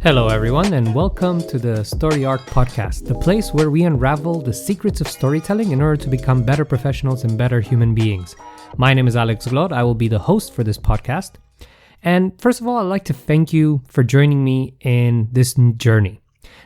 Hello, everyone, and welcome to the StorArc podcast, the place where we unravel the secrets of storytelling in order to become better professionals and better human beings. My name is Glod. I will be the host for this podcast. And first of all, I'd like to thank you for joining me in this journey.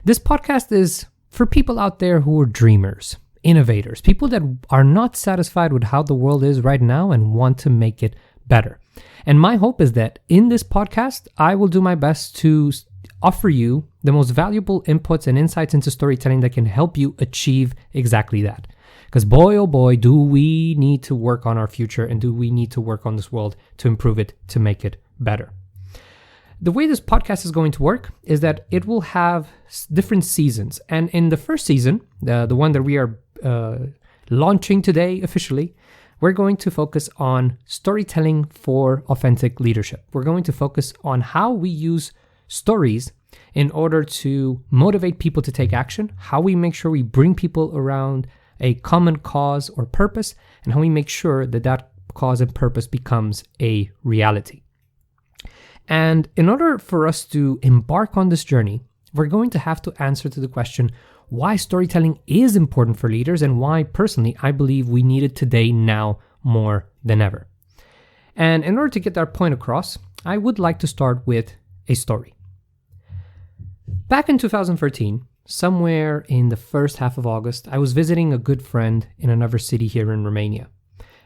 This podcast is for people out there who are dreamers, innovators, people that are not satisfied with how the world is right now and want to make it better. And my hope is that in this podcast, I will do my best to offer you the most valuable inputs and insights into storytelling that can help you achieve exactly that. Because boy, oh boy, do we need to work on our future and do we need to work on this world to improve it, to make it better. The way this podcast is going to work is that it will have different seasons. And in the first season, the one that we are launching today officially, we're going to focus on storytelling for authentic leadership. We're going to focus on how we use stories in order to motivate people to take action, how we make sure we bring people around a common cause or purpose, and how we make sure that that cause and purpose becomes a reality. And in order for us to embark on this journey, we're going to have to answer to the question why storytelling is important for leaders and why, personally, I believe we need it today now more than ever. And in order to get that point across, I would like to start with a story. Back in 2013, somewhere in the first half of August, I was visiting a good friend in another city here in Romania.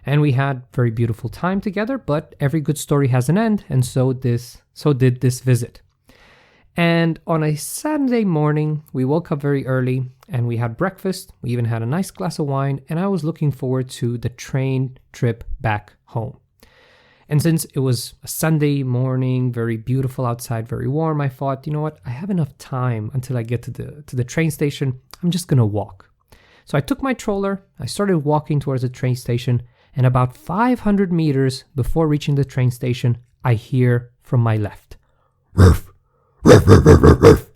And we had very beautiful time together, but every good story has an end, and so did this visit. And on a Saturday morning, we woke up very early and we had breakfast. We even had a nice glass of wine, and I was looking forward to the train trip back home. And since it was a Sunday morning, very beautiful outside, very warm, I thought, you know what, I have enough time until I get to the train station. I'm just going to walk. So I took my stroller, I started walking towards the train station, and about 500 meters before reaching the train station, I hear from my left, "Ruff, ruff, ruff, ruff, ruff, ruff."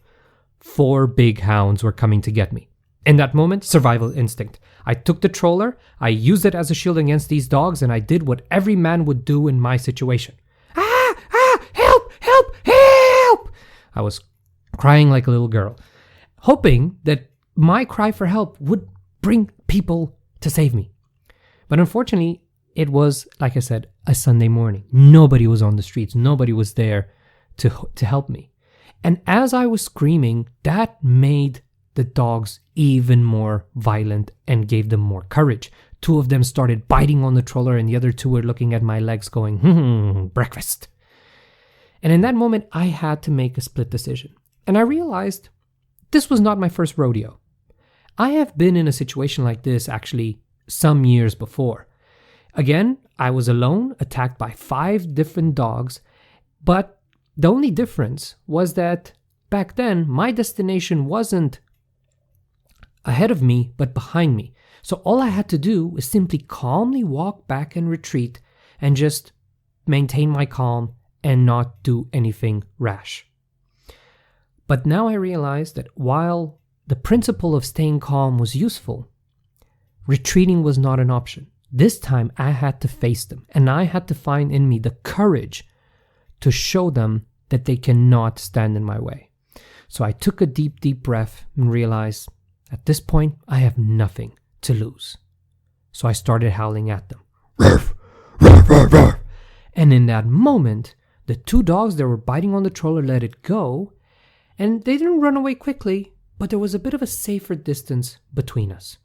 4 big hounds were coming to get me. In that moment, survival instinct. I took the stroller, I used it as a shield against these dogs, and I did what every man would do in my situation. Help, help, help! I was crying like a little girl, hoping that my cry for help would bring people to save me. But unfortunately, it was, like I said, a Sunday morning. Nobody was on the streets. Nobody was there to help me. And as I was screaming, that made the dogs even more violent and gave them more courage. 2 of them started biting on the stroller and the other 2 were looking at my legs going, breakfast. And in that moment, I had to make a split decision. And I realized this was not my first rodeo. I have been in a situation like this actually some years before. Again, I was alone, attacked by 5 different dogs, but the only difference was that back then, my destination wasn't ahead of me, but behind me. So all I had to do was simply calmly walk back and retreat and just maintain my calm and not do anything rash. But now I realized that while the principle of staying calm was useful, retreating was not an option. This time I had to face them, and I had to find in me the courage to show them that they cannot stand in my way. So I took a deep, deep breath and realized at this point, I have nothing to lose. So I started howling at them. Ruff, ruff, ruff, ruff. And in that moment, the 2 dogs that were biting on the stroller let it go, and they didn't run away quickly, but there was a bit of a safer distance between us.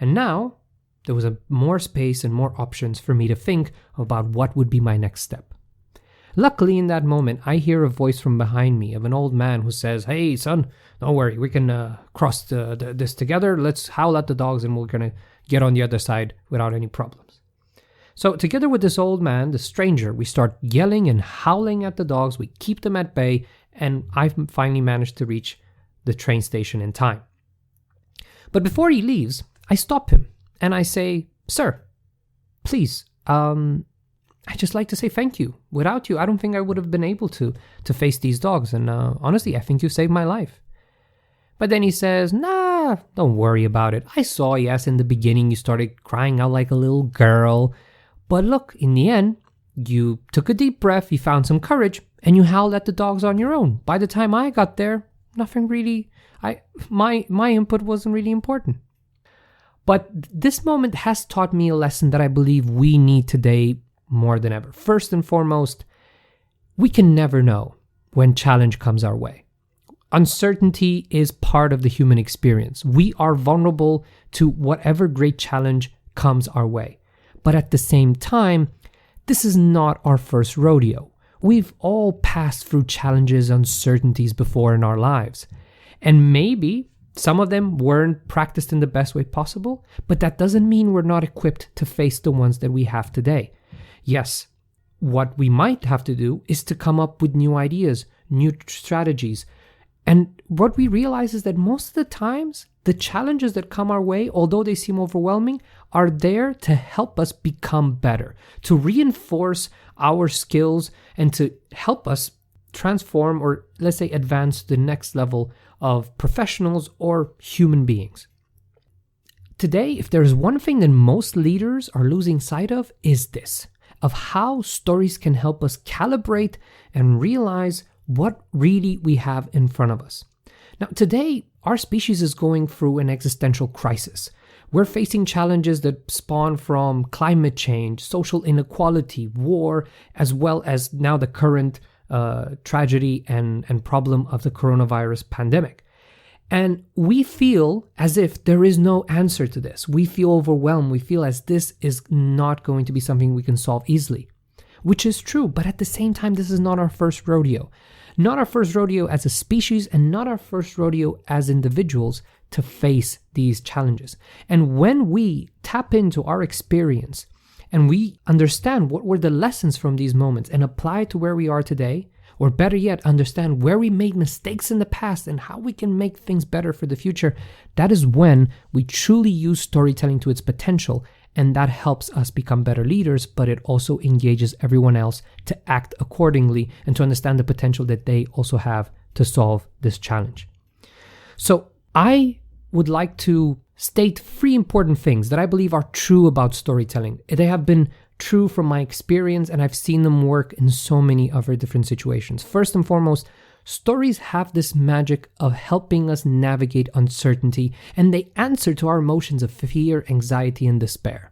And now, there was more space and more options for me to think about what would be my next step. Luckily, in that moment, I hear a voice from behind me of an old man who says, "Hey, son, don't worry. We can cross this together. Let's howl at the dogs and we're going to get on the other side without any problems." So together with this old man, the stranger, we start yelling and howling at the dogs. We keep them at bay, and I finally managed to reach the train station in time. But before he leaves, I stop him and I say, "Sir, please, I'd just like to say thank you. Without you, I don't think I would have been able to face these dogs. And honestly, I think you saved my life." But then he says, "Nah, don't worry about it. I saw, yes, in the beginning you started crying out like a little girl. But look, in the end, you took a deep breath, you found some courage, and you howled at the dogs on your own. By the time I got there, nothing really, my input wasn't really important. But this moment has taught me a lesson that I believe we need today more than ever. First and foremost, we can never know when challenge comes our way. Uncertainty is part of the human experience. We are vulnerable to whatever great challenge comes our way. But at the same time, this is not our first rodeo. We've all passed through challenges, uncertainties before in our lives. And maybe some of them weren't practiced in the best way possible, but that doesn't mean we're not equipped to face the ones that we have today. Yes, what we might have to do is to come up with new ideas, new strategies. And what we realize is that most of the times, the challenges that come our way, although they seem overwhelming, are there to help us become better, to reinforce our skills and to help us transform, or let's say advance to the next level of professionals or human beings. Today, if there's one thing that most leaders are losing sight of, is this, of how stories can help us calibrate and realize what really we have in front of us. Now, today, our species is going through an existential crisis. We're facing challenges that spawn from climate change, social inequality, war, as well as now the current tragedy and problem of the coronavirus pandemic. And we feel as if there is no answer to this. We feel overwhelmed. We feel as this is not going to be something we can solve easily, which is true. But at the same time, this is not our first rodeo. Not our first rodeo as a species and not our first rodeo as individuals to face these challenges. And when we tap into our experience and we understand what were the lessons from these moments and apply it to where we are today, or better yet, understand where we made mistakes in the past and how we can make things better for the future, that is when we truly use storytelling to its potential, and that helps us become better leaders, but it also engages everyone else to act accordingly and to understand the potential that they also have to solve this challenge. So I would like to state 3 important things that I believe are true about storytelling. They have been true from my experience, and I've seen them work in so many other different situations. First and foremost, stories have this magic of helping us navigate uncertainty, and they answer to our emotions of fear, anxiety, and despair.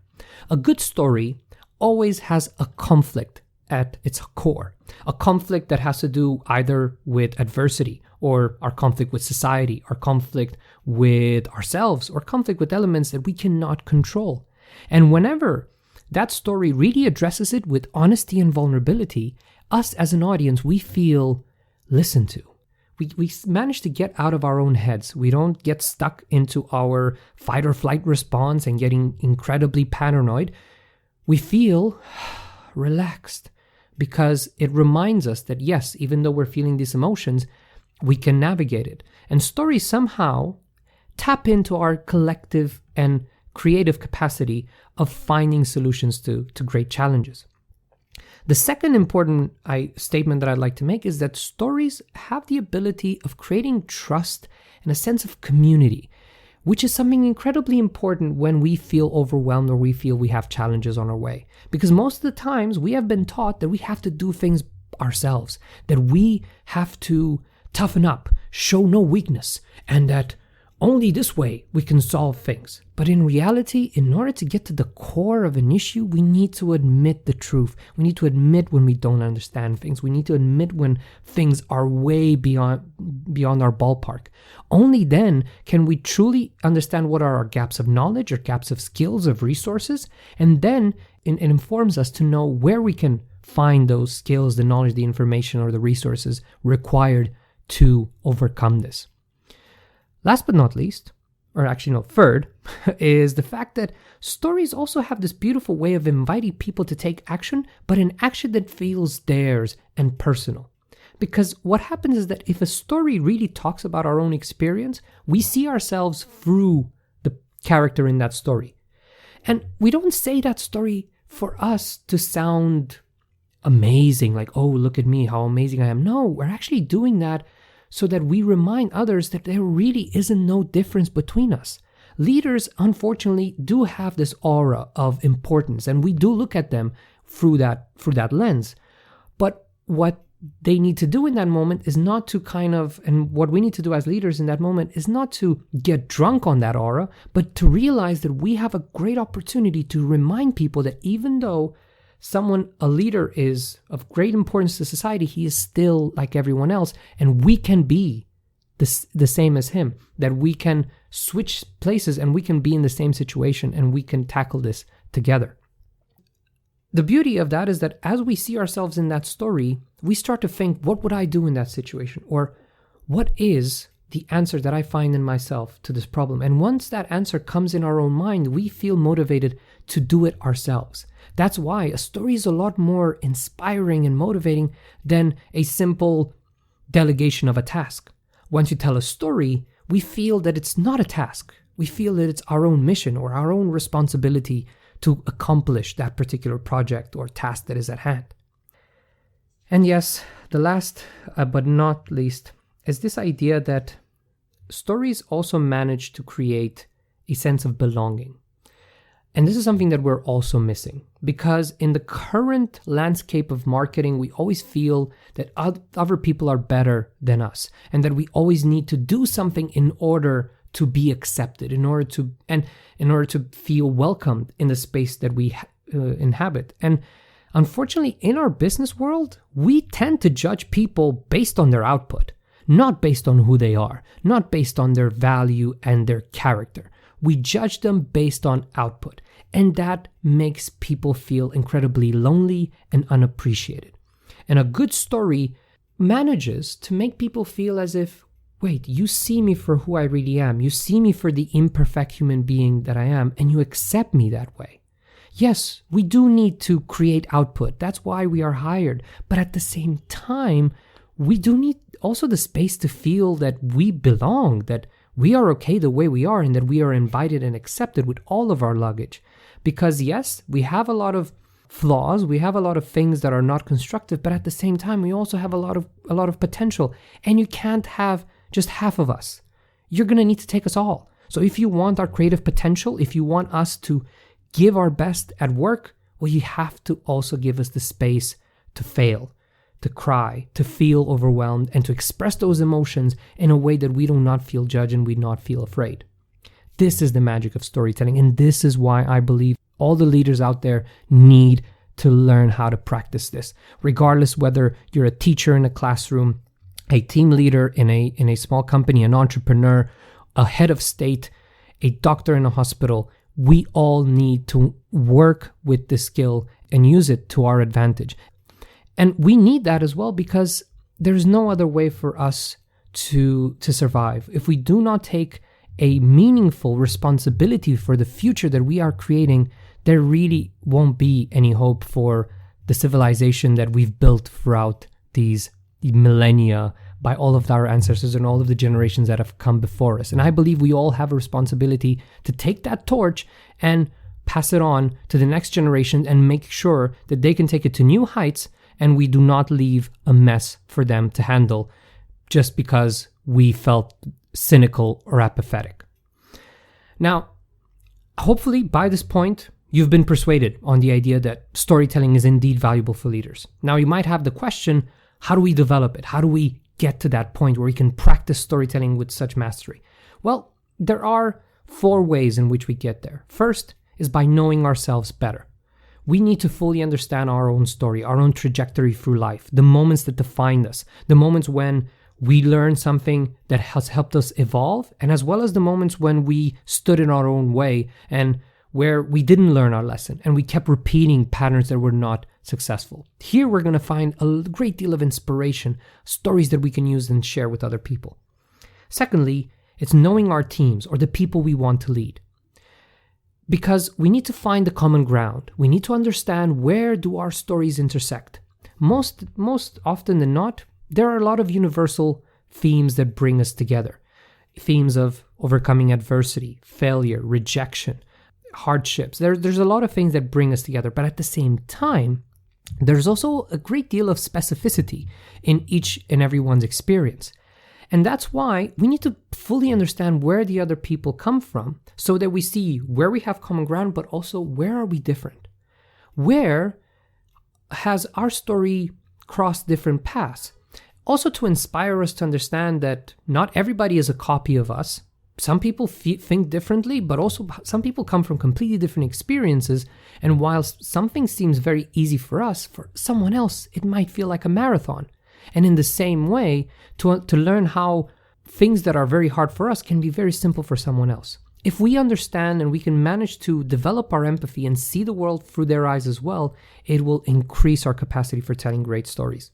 A good story always has a conflict at its core, a conflict that has to do either with adversity, or our conflict with society, our conflict with ourselves, or conflict with elements that we cannot control. And whenever that story really addresses it with honesty and vulnerability, us as an audience, we feel listened to. We manage to get out of our own heads. We don't get stuck into our fight or flight response and getting incredibly paranoid. We feel relaxed because it reminds us that yes, even though we're feeling these emotions, we can navigate it. And stories somehow tap into our collective and creative capacity of finding solutions to great challenges. The second important statement that I'd like to make is that stories have the ability of creating trust and a sense of community, which is something incredibly important when we feel overwhelmed or we feel we have challenges on our way. Because most of the times we have been taught that we have to do things ourselves, that we have to toughen up, show no weakness, and that only this way we can solve things. But in reality, in order to get to the core of an issue, we need to admit the truth. We need to admit when we don't understand things. We need to admit when things are way beyond our ballpark. Only then can we truly understand what are our gaps of knowledge or gaps of skills, of resources, and then it informs us to know where we can find those skills, the knowledge, the information, or the resources required to overcome this. Last but not least, or actually no, third, is the fact that stories also have this beautiful way of inviting people to take action, but an action that feels theirs and personal. Because what happens is that if a story really talks about our own experience, we see ourselves through the character in that story. And we don't say that story for us to sound amazing, like, oh, look at me, how amazing I am. No, we're actually doing that so that we remind others that there really isn't no difference between us. Leaders, unfortunately, do have this aura of importance, and we do look at them through that lens. But what they need to do in that moment is not to and what we need to do as leaders in that moment is not to get drunk on that aura, but to realize that we have a great opportunity to remind people that even though a leader is of great importance to society, he is still like everyone else, and we can be the same as him, that we can switch places and we can be in the same situation and we can tackle this together. The beauty of that is that as we see ourselves in that story, we start to think, what would I do in that situation? Or what is the answer that I find in myself to this problem? And once that answer comes in our own mind, we feel motivated to do it ourselves. That's why a story is a lot more inspiring and motivating than a simple delegation of a task. Once you tell a story, we feel that it's not a task. We feel that it's our own mission or our own responsibility to accomplish that particular project or task that is at hand. And yes, the last but not least is this idea that stories also manage to create a sense of belonging. And this is something that we're also missing, because in the current landscape of marketing, we always feel that other people are better than us and that we always need to do something in order to be accepted, in order to feel welcomed in the space that we inhabit. And unfortunately, in our business world, we tend to judge people based on their output, not based on who they are, not based on their value and their character. We judge them based on output, and that makes people feel incredibly lonely and unappreciated. And a good story manages to make people feel as if, wait, you see me for who I really am. You see me for the imperfect human being that I am, and you accept me that way. Yes, we do need to create output. That's why we are hired. But at the same time, we do need also the space to feel that we belong, that we are okay the way we are, and that we are invited and accepted with all of our luggage. Because yes, we have a lot of flaws, we have a lot of things that are not constructive, but at the same time, we also have a lot of potential. And you can't have just half of us. You're going to need to take us all. So if you want our creative potential, if you want us to give our best at work, well, you have to also give us the space to fail, to cry, to feel overwhelmed, and to express those emotions in a way that we do not feel judged and we not feel afraid. This is the magic of storytelling, and this is why I believe all the leaders out there need to learn how to practice this, regardless whether you're a teacher in a classroom, a team leader in a small company, an entrepreneur, a head of state, a doctor in a hospital. We all need to work with this skill and use it to our advantage. And we need that as well, because there's no other way for us to survive. If we do not take a meaningful responsibility for the future that we are creating, there really won't be any hope for the civilization that we've built throughout these millennia by all of our ancestors and all of the generations that have come before us. And I believe we all have a responsibility to take that torch and pass it on to the next generation and make sure that they can take it to new heights, and we do not leave a mess for them to handle just because we felt cynical or apathetic. Now, hopefully by this point, you've been persuaded on the idea that storytelling is indeed valuable for leaders. Now, you might have the question, how do we develop it? How do we get to that point where we can practice storytelling with such mastery? Well, there are 4 ways in which we get there. First is by knowing ourselves better. We need to fully understand our own story, our own trajectory through life, the moments that define us, the moments when we learn something that has helped us evolve, and as well as the moments when we stood in our own way and where we didn't learn our lesson and we kept repeating patterns that were not successful. Here we're going to find a great deal of inspiration, stories that we can use and share with other people. Secondly, it's knowing our teams or the people we want to lead. Because we need to find the common ground. We need to understand, where do our stories intersect. Most often than not, there are a lot of universal themes that bring us together. Themes of overcoming adversity, failure, rejection, hardships. There's a lot of things that bring us together, but at the same time, there's also a great deal of specificity in each and everyone's experience. And that's why we need to fully understand where the other people come from, so that we see where we have common ground, but also where are we different? Where has our story cross different paths. Also to inspire us to understand that not everybody is a copy of us. Some people think differently, but also some people come from completely different experiences. And while something seems very easy for us, for someone else, it might feel like a marathon. And in the same way, to learn how things that are very hard for us can be very simple for someone else. If we understand and we can manage to develop our empathy and see the world through their eyes as well, it will increase our capacity for telling great stories.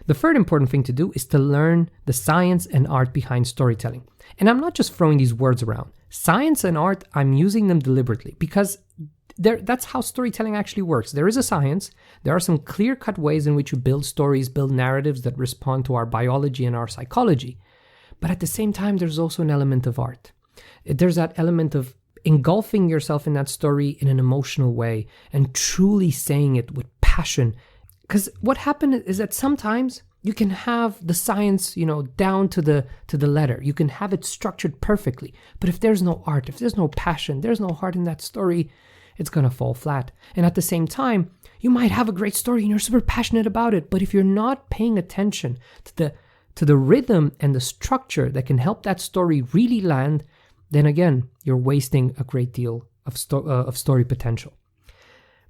The third important thing to do is to learn the science and art behind storytelling. And I'm not just throwing these words around. Science and art, I'm using them deliberately because that's how storytelling actually works. There is a science. There are some clear-cut ways in which you build stories, build narratives that respond to our biology and our psychology. But at the same time, there's also an element of art. There's that element of engulfing yourself in that story in an emotional way and truly saying it with passion. Because what happened is that sometimes you can have the science, down to the letter. You can have it structured perfectly. But if there's no art, if there's no passion, there's no heart in that story, it's going to fall flat. And at the same time, you might have a great story and you're super passionate about it. But if you're not paying attention to the rhythm and the structure that can help that story really land, then again, you're wasting a great deal of story potential.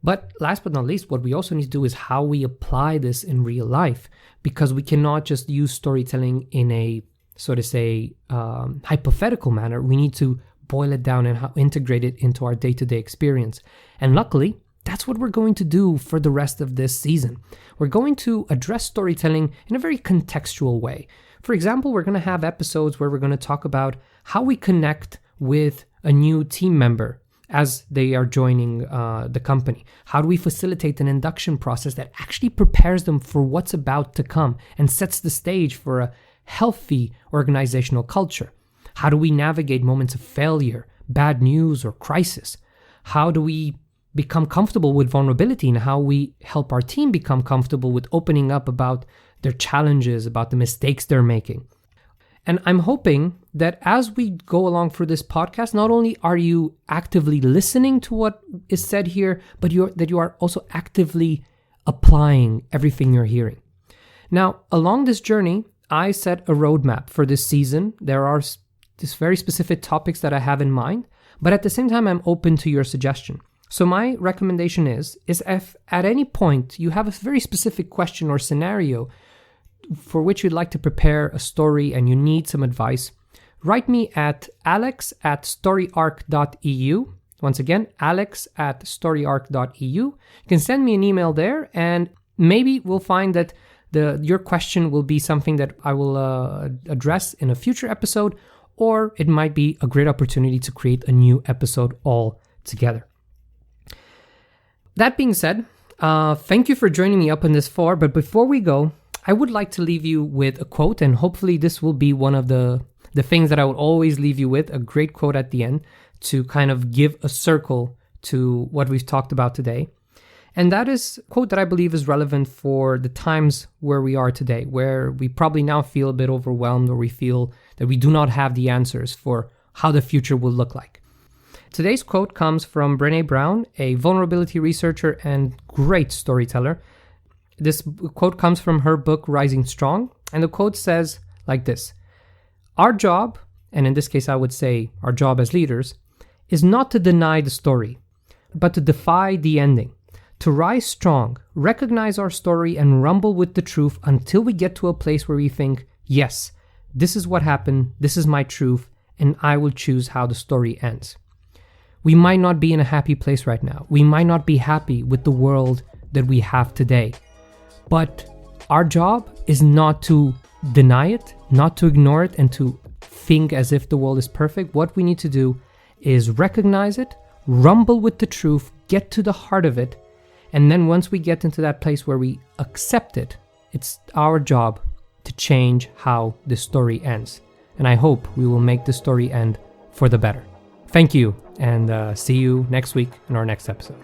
But last but not least, what we also need to do is how we apply this in real life, because we cannot just use storytelling in a, so to say, hypothetical manner. We need to boil it down and how integrate it into our day-to-day experience. And luckily, that's what we're going to do for the rest of this season. We're going to address storytelling in a very contextual way. For example, we're going to have episodes where we're going to talk about how we connect with a new team member as they are joining the company. How do we facilitate an induction process that actually prepares them for what's about to come and sets the stage for a healthy organizational culture? How do we navigate moments of failure, bad news, or crisis? How do we become comfortable with vulnerability, and how we help our team become comfortable with opening up about their challenges, about the mistakes they're making? And I'm hoping that as we go along through this podcast, not only are you actively listening to what is said here, but that you are also actively applying everything you're hearing. Now, along this journey, I set a roadmap for this season. There are these very specific topics that I have in mind, but at the same time, I'm open to your suggestion. So my recommendation is if at any point you have a very specific question or scenario for which you'd like to prepare a story and you need some advice, write me at alex@storyarc.eu. Once again, alex@storyarc.eu. You can send me an email there, and maybe we'll find that your question will be something that I will address in a future episode, or it might be a great opportunity to create a new episode all together. That being said, thank you for joining me up on this far, but before we go, I would like to leave you with a quote, and hopefully this will be one of the things that I would always leave you with, a great quote at the end to kind of give a circle to what we've talked about today. And that is a quote that I believe is relevant for the times where we are today, where we probably now feel a bit overwhelmed, or we feel that we do not have the answers for how the future will look like. Today's quote comes from Brené Brown, a vulnerability researcher and great storyteller. This quote comes from her book, Rising Strong, and the quote says like this: "Our job," and in this case I would say our job as leaders, "is not to deny the story, but to defy the ending, to rise strong, recognize our story, and rumble with the truth until we get to a place where we think, yes, this is what happened, this is my truth, and I will choose how the story ends." We might not be in a happy place right now. We might not be happy with the world that we have today. But our job is not to deny it, not to ignore it, and to think as if the world is perfect. What we need to do is recognize it, rumble with the truth, get to the heart of it, and then once we get into that place where we accept it, it's our job to change how the story ends. And I hope we will make the story end for the better. Thank you, and see you next week in our next episode.